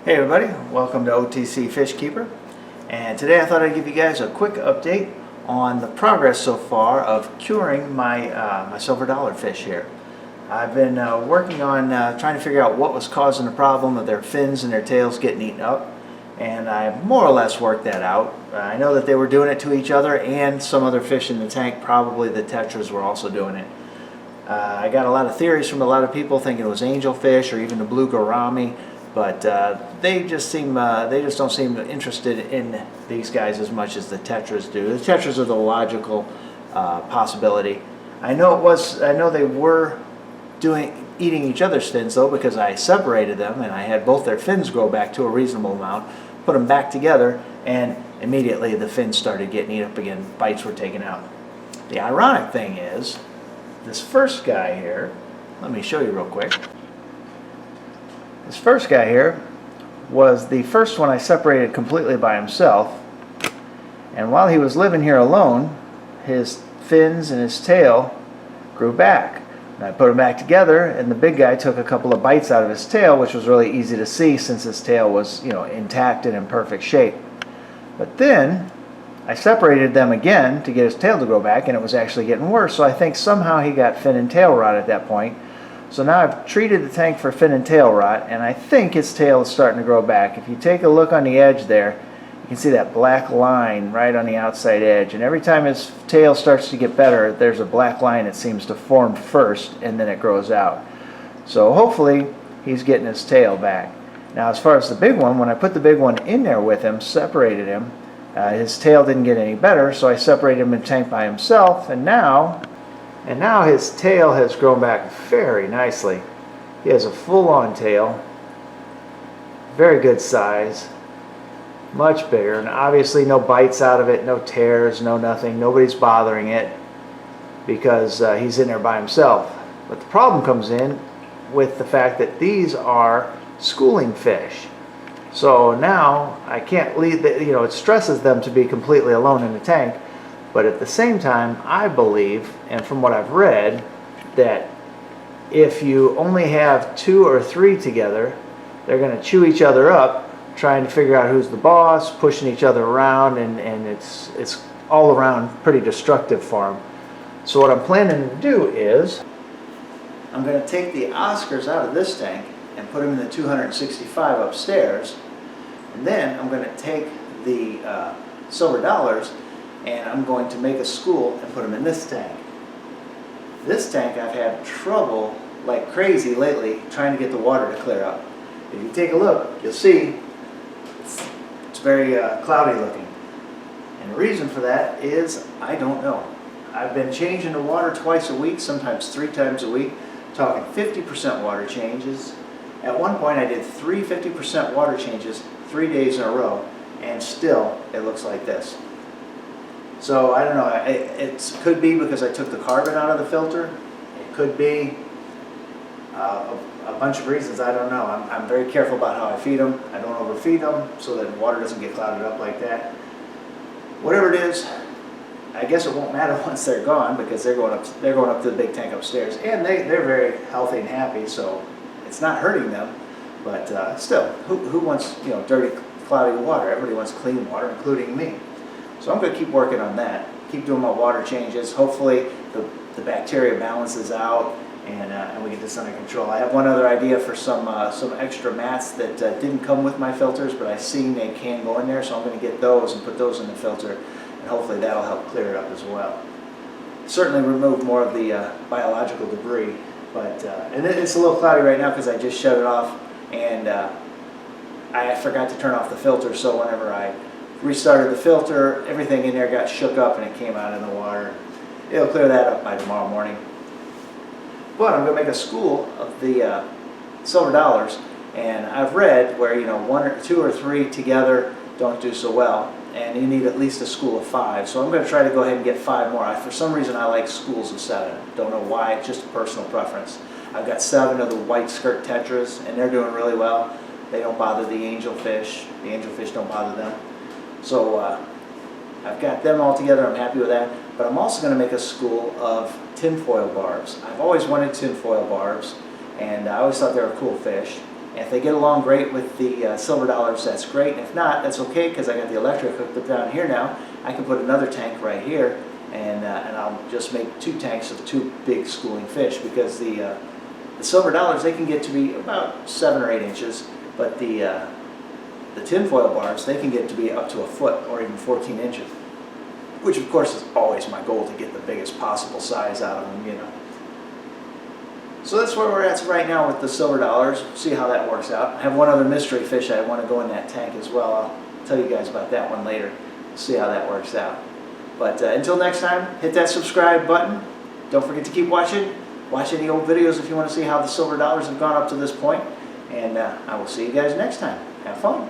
Hey everybody, welcome to OTC Fish Keeper, and today I thought I'd give you guys a quick update on the progress so far of curing my silver dollar fish here. I've been working on trying to figure out what was causing the problem of their fins and their tails getting eaten up, and I more or less worked that out. I know that they were doing it to each other and some other fish in the tank, probably the tetras were also doing it. I got a lot of theories from a lot of people thinking it was angelfish or even the blue gourami. But they just don't seem interested in these guys as much as the tetras do. The tetras are the logical possibility. I know they were eating each other's fins though, because I separated them and I had both their fins grow back to a reasonable amount, put them back together, and immediately the fins started getting eaten up again. Bites were taken out. The ironic thing is, this first guy here, let me show you real quick. This first guy here was the first one I separated completely by himself, and while he was living here alone, his fins and his tail grew back. And I put them back together, and the big guy took a couple of bites out of his tail, which was really easy to see since his tail was, intact and in perfect shape. But then I separated them again to get his tail to grow back, and it was actually getting worse. So I think somehow he got fin and tail rot at that point. So now I've treated the tank for fin and tail rot, and I think his tail is starting to grow back. If you take a look on the edge there, you can see that black line right on the outside edge. And every time his tail starts to get better, there's a black line that seems to form first, and then it grows out. So hopefully he's getting his tail back. Now as far as the big one, when I put the big one in there with him, separated him, his tail didn't get any better, so I separated him in the tank by himself, and now his tail has grown back very nicely. He has a full-on tail, very good size, much bigger, and obviously no bites out of it, no tears, no nothing. Nobody's bothering it because he's in there by himself. But the problem comes in with the fact that these are schooling fish. So now I can't leave, it stresses them to be completely alone in the tank. But at the same time, I believe, and from what I've read, that if you only have 2 or 3 together, they're going to chew each other up, trying to figure out who's the boss, pushing each other around, and it's all around pretty destructive for them. So what I'm planning to do is, I'm going to take the Oscars out of this tank and put them in the 265 upstairs, and then I'm going to take the silver dollars and I'm going to make a school and put them in this tank. This tank I've had trouble like crazy lately trying to get the water to clear up. If you take a look, you'll see it's very cloudy looking. And the reason for that is I don't know. I've been changing the water twice a week, sometimes 3 times a week, talking 50% water changes. At one point I did 3 50% water changes 3 days in a row, and still it looks like this. So I don't know, it could be because I took the carbon out of the filter. It could be a bunch of reasons, I don't know. I'm very careful about how I feed them. I don't overfeed them so that water doesn't get clouded up like that. Whatever it is, I guess it won't matter once they're gone because they're going up to the big tank upstairs, and they're very healthy and happy, so it's not hurting them. But still, who wants dirty, cloudy water? Everybody wants clean water, including me. So I'm going to keep working on that, keep doing my water changes. Hopefully the bacteria balances out and we get this under control. I have one other idea for some extra mats that didn't come with my filters, but I've seen they can go in there, so I'm going to get those and put those in the filter, and hopefully that'll help clear it up as well. Certainly remove more of the biological debris, but and it's a little cloudy right now because I just shut it off, and I forgot to turn off the filter, so whenever I restarted the filter, everything in there got shook up and it came out in the water. It'll clear that up by tomorrow morning. But I'm going to make a school of the silver dollars, and I've read where 1 or 2 or 3 together don't do so well, and you need at least a school of 5. So I'm going to try to go ahead and get 5 more. For some reason I like schools of 7. Don't know why, it's just a personal preference. I've got 7 of the white skirt tetras, and they're doing really well. They don't bother the angelfish. The angelfish don't bother them. So I've got them all together. I'm happy with that. But I'm also going to make a school of tinfoil barbs. I've always wanted tinfoil barbs, and I always thought they were cool fish. And if they get along great with the silver dollars, that's great. And if not, that's okay, because I got the electric hooked up down here now. I can put another tank right here, and I'll just make 2 tanks of 2 big schooling fish, because the silver dollars, they can get to be about 7 or 8 inches, but the tinfoil barbs, they can get to be up to a foot or even 14 inches, which of course is always my goal, to get the biggest possible size out of them, you know. So that's where we're at right now with the silver dollars. See how that works out. I have one other mystery fish I want to go in that tank as well. I'll tell you guys about that one later. See how that works out. But until next time, hit that subscribe button. Don't forget to keep watching. Watch any old videos if you want to see how the silver dollars have gone up to this point. And I will see you guys next time. Have fun.